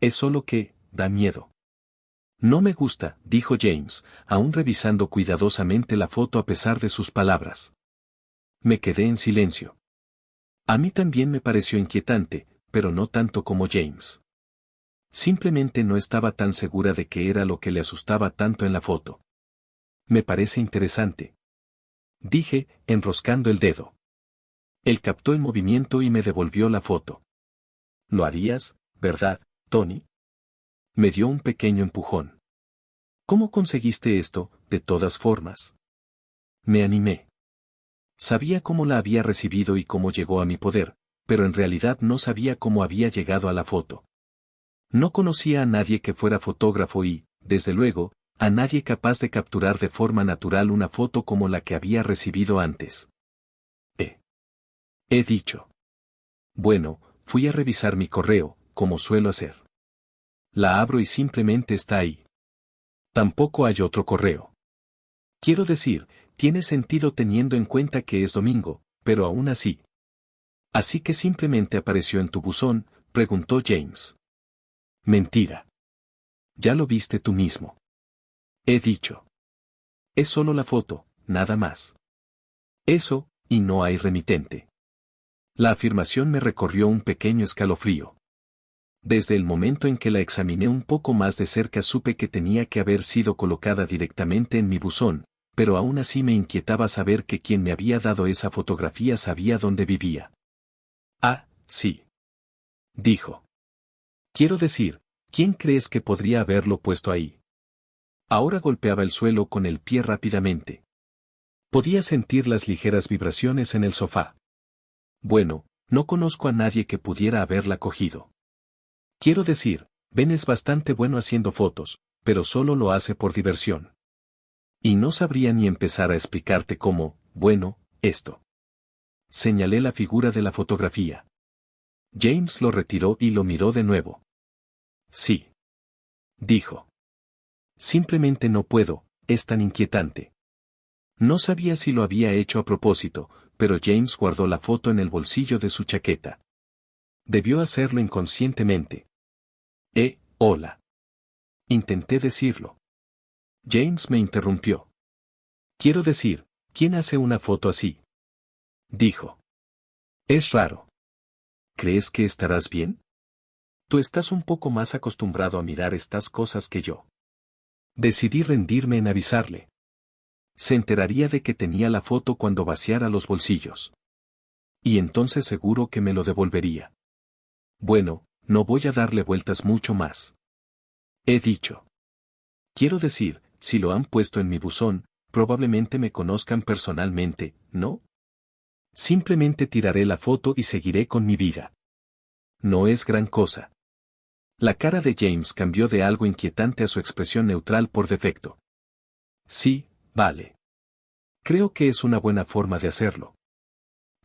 Es solo que, da miedo. No me gusta, dijo James, aún revisando cuidadosamente la foto a pesar de sus palabras. Me quedé en silencio. A mí también me pareció inquietante, pero no tanto como James. Simplemente no estaba tan segura de qué era lo que le asustaba tanto en la foto. Me parece interesante. Dije, enroscando el dedo. Él captó el movimiento y me devolvió la foto. ¿Lo harías, verdad, Tony? Me dio un pequeño empujón. ¿Cómo conseguiste esto, de todas formas? Me animé. Sabía cómo la había recibido y cómo llegó a mi poder, pero en realidad no sabía cómo había llegado a la foto. No conocía a nadie que fuera fotógrafo y, desde luego, a nadie capaz de capturar de forma natural una foto como la que había recibido antes. He dicho. Bueno, fui a revisar mi correo, como suelo hacer. La abro y simplemente está ahí. Tampoco hay otro correo. Quiero decir, tiene sentido teniendo en cuenta que es domingo, pero aún así. Así que simplemente apareció en tu buzón, preguntó James. Mentira. Ya lo viste tú mismo. He dicho. Es solo la foto, nada más. Eso, y no hay remitente. La afirmación me recorrió un pequeño escalofrío. Desde el momento en que la examiné un poco más de cerca supe que tenía que haber sido colocada directamente en mi buzón, pero aún así me inquietaba saber que quien me había dado esa fotografía sabía dónde vivía. Ah, sí. Dijo. Quiero decir, ¿quién crees que podría haberlo puesto ahí? Ahora golpeaba el suelo con el pie rápidamente. Podía sentir las ligeras vibraciones en el sofá. Bueno, no conozco a nadie que pudiera haberla cogido. Quiero decir, Ben es bastante bueno haciendo fotos, pero solo lo hace por diversión. Y no sabría ni empezar a explicarte cómo, bueno, esto. Señalé la figura de la fotografía. James lo retiró y lo miró de nuevo. Sí. Dijo. Simplemente no puedo, es tan inquietante. No sabía si lo había hecho a propósito, pero James guardó la foto en el bolsillo de su chaqueta. Debió hacerlo inconscientemente. Hola. Intenté decirlo. James me interrumpió. Quiero decir, ¿quién hace una foto así? Dijo. Es raro. ¿Crees que estarás bien? Tú estás un poco más acostumbrado a mirar estas cosas que yo. Decidí rendirme en avisarle. Se enteraría de que tenía la foto cuando vaciara los bolsillos. Y entonces seguro que me lo devolvería. Bueno, no voy a darle vueltas mucho más. He dicho. Quiero decir, si lo han puesto en mi buzón, probablemente me conozcan personalmente, ¿no? Simplemente tiraré la foto y seguiré con mi vida. No es gran cosa. La cara de James cambió de algo inquietante a su expresión neutral por defecto. Sí, vale. Creo que es una buena forma de hacerlo.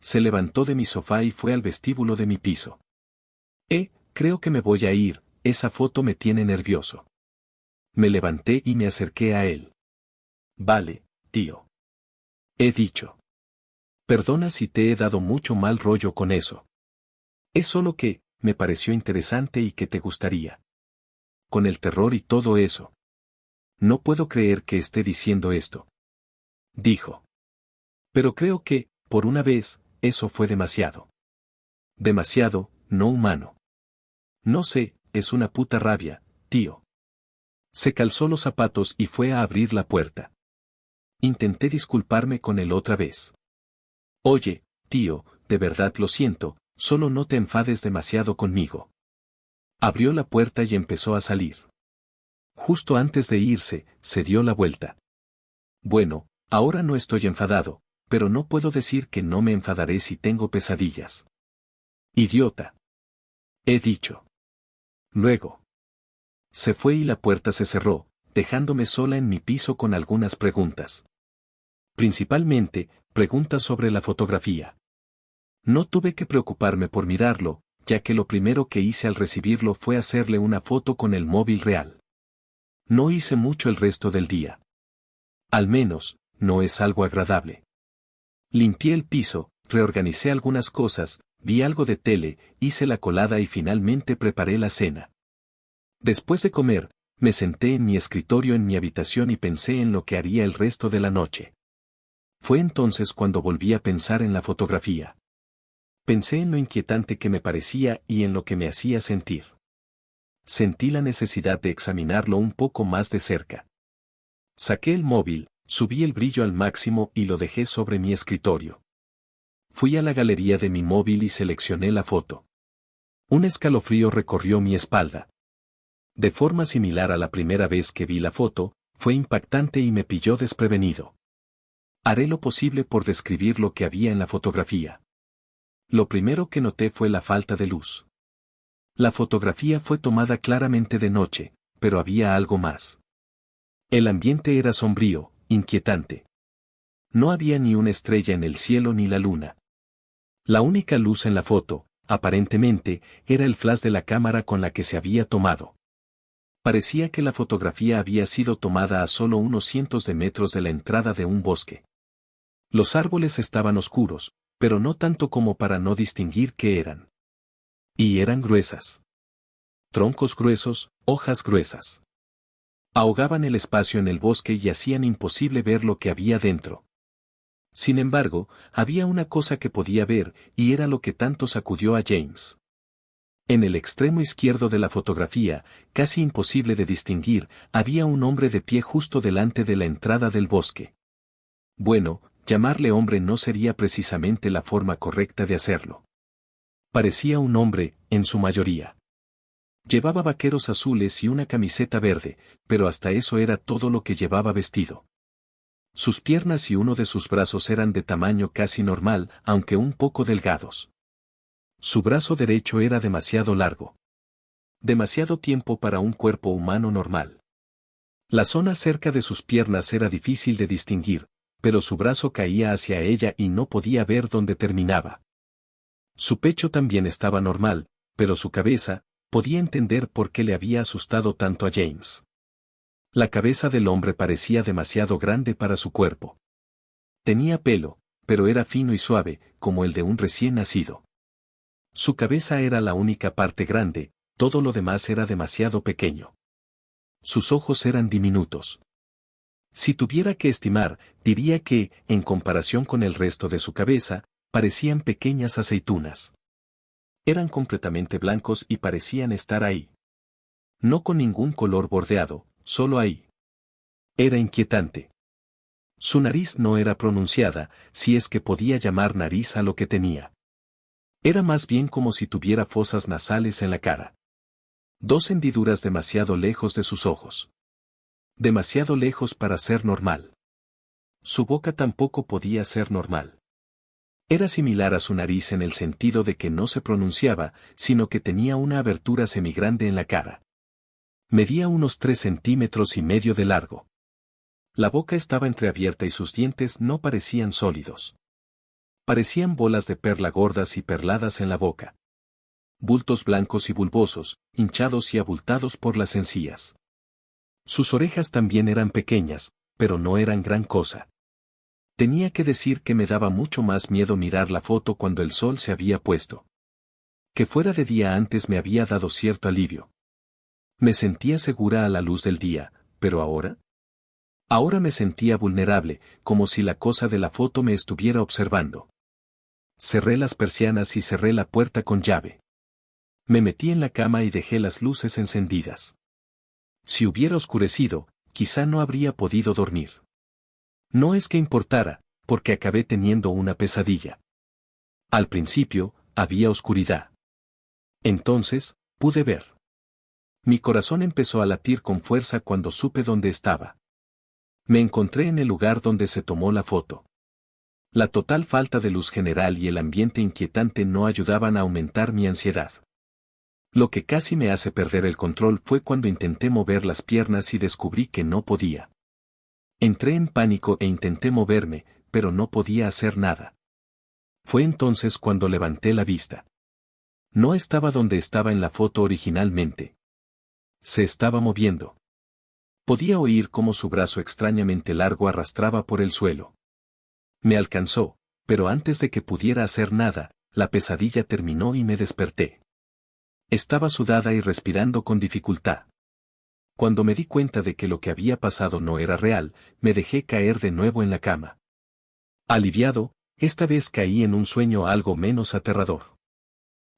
Se levantó de mi sofá y fue al vestíbulo de mi piso. Creo que me voy a ir, esa foto me tiene nervioso. Me levanté y me acerqué a él. Vale, tío. He dicho. Perdona si te he dado mucho mal rollo con eso. Es solo que, me pareció interesante y que te gustaría. Con el terror y todo eso. No puedo creer que esté diciendo esto. Dijo. Pero creo que, por una vez, eso fue demasiado. Demasiado, no humano. No sé, es una puta rabia, tío. Se calzó los zapatos y fue a abrir la puerta. Intenté disculparme con él otra vez. Oye, tío, de verdad lo siento, solo no te enfades demasiado conmigo. Abrió la puerta y empezó a salir. Justo antes de irse, se dio la vuelta. Bueno, ahora no estoy enfadado, pero no puedo decir que no me enfadaré si tengo pesadillas. Idiota. He dicho. Luego. Se fue y la puerta se cerró, dejándome sola en mi piso con algunas preguntas. Principalmente, preguntas sobre la fotografía. No tuve que preocuparme por mirarlo, ya que lo primero que hice al recibirlo fue hacerle una foto con el móvil real. No hice mucho el resto del día. Al menos, no es algo agradable. Limpié el piso, reorganicé algunas cosas, vi algo de tele, hice la colada y finalmente preparé la cena. Después de comer, me senté en mi escritorio en mi habitación y pensé en lo que haría el resto de la noche. Fue entonces cuando volví a pensar en la fotografía. Pensé en lo inquietante que me parecía y en lo que me hacía sentir. Sentí la necesidad de examinarlo un poco más de cerca. Saqué el móvil, subí el brillo al máximo y lo dejé sobre mi escritorio. Fui a la galería de mi móvil y seleccioné la foto. Un escalofrío recorrió mi espalda. De forma similar a la primera vez que vi la foto, fue impactante y me pilló desprevenido. Haré lo posible por describir lo que había en la fotografía. Lo primero que noté fue la falta de luz. La fotografía fue tomada claramente de noche, pero había algo más. El ambiente era sombrío, inquietante. No había ni una estrella en el cielo ni la luna. La única luz en la foto, aparentemente, era el flash de la cámara con la que se había tomado. Parecía que la fotografía había sido tomada a solo unos cientos de metros de la entrada de un bosque. Los árboles estaban oscuros, pero no tanto como para no distinguir qué eran. Y eran gruesas. Troncos gruesos, hojas gruesas. Ahogaban el espacio en el bosque y hacían imposible ver lo que había dentro. Sin embargo, había una cosa que podía ver, y era lo que tanto sacudió a James. En el extremo izquierdo de la fotografía, casi imposible de distinguir, había un hombre de pie justo delante de la entrada del bosque. Bueno, llamarle hombre no sería precisamente la forma correcta de hacerlo. Parecía un hombre, en su mayoría. Llevaba vaqueros azules y una camiseta verde, pero hasta eso era todo lo que llevaba vestido. Sus piernas y uno de sus brazos eran de tamaño casi normal, aunque un poco delgados. Su brazo derecho era demasiado largo. Demasiado tiempo para un cuerpo humano normal. La zona cerca de sus piernas era difícil de distinguir, pero su brazo caía hacia ella y no podía ver dónde terminaba. Su pecho también estaba normal, pero su cabeza, podía entender por qué le había asustado tanto a James. La cabeza del hombre parecía demasiado grande para su cuerpo. Tenía pelo, pero era fino y suave, como el de un recién nacido. Su cabeza era la única parte grande, todo lo demás era demasiado pequeño. Sus ojos eran diminutos. Si tuviera que estimar, diría que, en comparación con el resto de su cabeza, parecían pequeñas aceitunas. Eran completamente blancos y parecían estar ahí. No con ningún color bordeado, solo ahí. Era inquietante. Su nariz no era pronunciada, si es que podía llamar nariz a lo que tenía. Era más bien como si tuviera fosas nasales en la cara. Dos hendiduras demasiado lejos de sus ojos. Demasiado lejos para ser normal. Su boca tampoco podía ser normal. Era similar a su nariz en el sentido de que no se pronunciaba, sino que tenía una abertura semigrande en la cara. Medía unos 3,5 centímetros de largo. La boca estaba entreabierta y sus dientes no parecían sólidos. Parecían bolas de perla gordas y perladas en la boca. Bultos blancos y bulbosos, hinchados y abultados por las encías. Sus orejas también eran pequeñas, pero no eran gran cosa. Tenía que decir que me daba mucho más miedo mirar la foto cuando el sol se había puesto. Que fuera de día antes me había dado cierto alivio. Me sentía segura a la luz del día, pero ahora... Ahora me sentía vulnerable, como si la cosa de la foto me estuviera observando. Cerré las persianas y cerré la puerta con llave. Me metí en la cama y dejé las luces encendidas. Si hubiera oscurecido, quizá no habría podido dormir. No es que importara, porque acabé teniendo una pesadilla. Al principio, había oscuridad. Entonces, pude ver. Mi corazón empezó a latir con fuerza cuando supe dónde estaba. Me encontré en el lugar donde se tomó la foto. La total falta de luz general y el ambiente inquietante no ayudaban a aumentar mi ansiedad. Lo que casi me hace perder el control fue cuando intenté mover las piernas y descubrí que no podía. Entré en pánico e intenté moverme, pero no podía hacer nada. Fue entonces cuando levanté la vista. No estaba donde estaba en la foto originalmente. Se estaba moviendo. Podía oír cómo su brazo extrañamente largo arrastraba por el suelo. Me alcanzó, pero antes de que pudiera hacer nada, la pesadilla terminó y me desperté. Estaba sudada y respirando con dificultad. Cuando me di cuenta de que lo que había pasado no era real, me dejé caer de nuevo en la cama. Aliviado, esta vez caí en un sueño algo menos aterrador.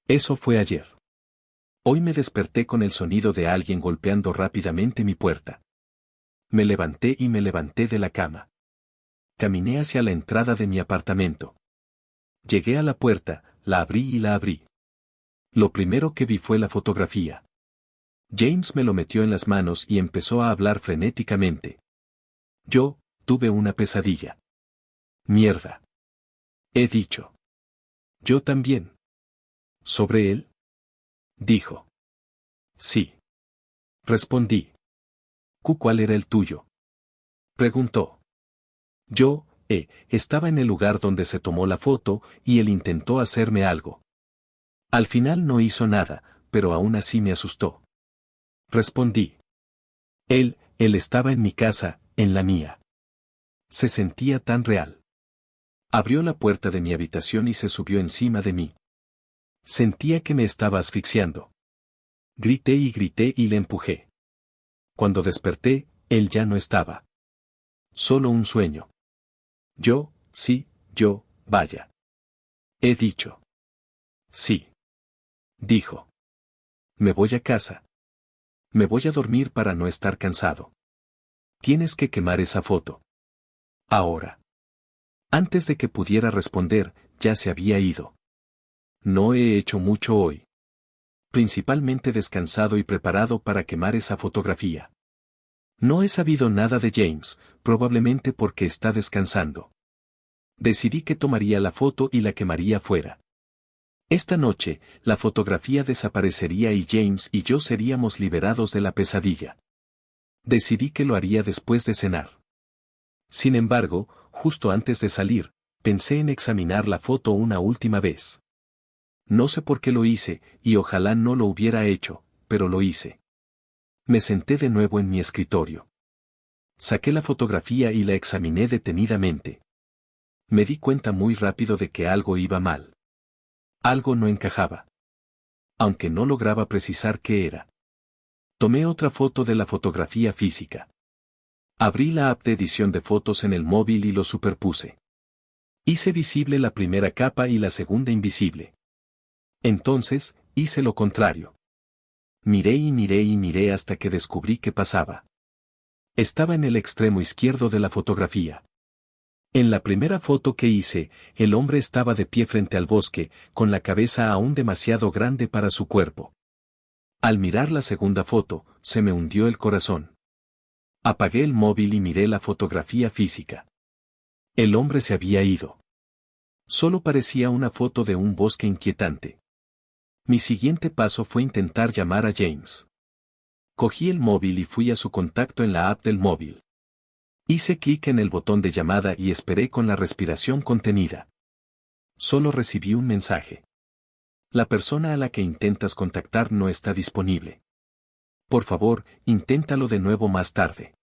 Eso fue ayer. Hoy me desperté con el sonido de alguien golpeando rápidamente mi puerta. Me levanté y me levanté de la cama. Caminé hacia la entrada de mi apartamento. Llegué a la puerta, la abrí y la abrí. Lo primero que vi fue la fotografía. James me lo metió en las manos y empezó a hablar frenéticamente. Yo, tuve una pesadilla. Mierda. He dicho. Yo también. ¿Sobre él? Dijo. Sí. Respondí. ¿Cuál era el tuyo? Preguntó. Yo, estaba en el lugar donde se tomó la foto y él intentó hacerme algo. Al final no hizo nada, pero aún así me asustó. Respondí. Él estaba en mi casa, en la mía. Se sentía tan real. Abrió la puerta de mi habitación y se subió encima de mí. Sentía que me estaba asfixiando. Grité y le empujé. Cuando desperté, él ya no estaba. Solo un sueño. Vaya. He dicho. Sí. Dijo. Me voy a casa. Me voy a dormir para no estar cansado. Tienes que quemar esa foto. Ahora. Antes de que pudiera responder, ya se había ido. No he hecho mucho hoy. Principalmente descansado y preparado para quemar esa fotografía. No he sabido nada de James, probablemente porque está descansando. Decidí que tomaría la foto y la quemaría fuera. Esta noche, la fotografía desaparecería y James y yo seríamos liberados de la pesadilla. Decidí que lo haría después de cenar. Sin embargo, justo antes de salir, pensé en examinar la foto una última vez. No sé por qué lo hice, y ojalá no lo hubiera hecho, pero lo hice. Me senté de nuevo en mi escritorio. Saqué la fotografía y la examiné detenidamente. Me di cuenta muy rápido de que algo iba mal. Algo no encajaba. Aunque no lograba precisar qué era. Tomé otra foto de la fotografía física. Abrí la app de edición de fotos en el móvil y lo superpuse. Hice visible la primera capa y la segunda invisible. Entonces, hice lo contrario. Miré hasta que descubrí qué pasaba. Estaba en el extremo izquierdo de la fotografía. En la primera foto que hice, el hombre estaba de pie frente al bosque, con la cabeza aún demasiado grande para su cuerpo. Al mirar la segunda foto, se me hundió el corazón. Apagué el móvil y miré la fotografía física. El hombre se había ido. Solo parecía una foto de un bosque inquietante. Mi siguiente paso fue intentar llamar a James. Cogí el móvil y fui a su contacto en la app del móvil. Hice clic en el botón de llamada y esperé con la respiración contenida. Solo recibí un mensaje. La persona a la que intentas contactar no está disponible. Por favor, inténtalo de nuevo más tarde.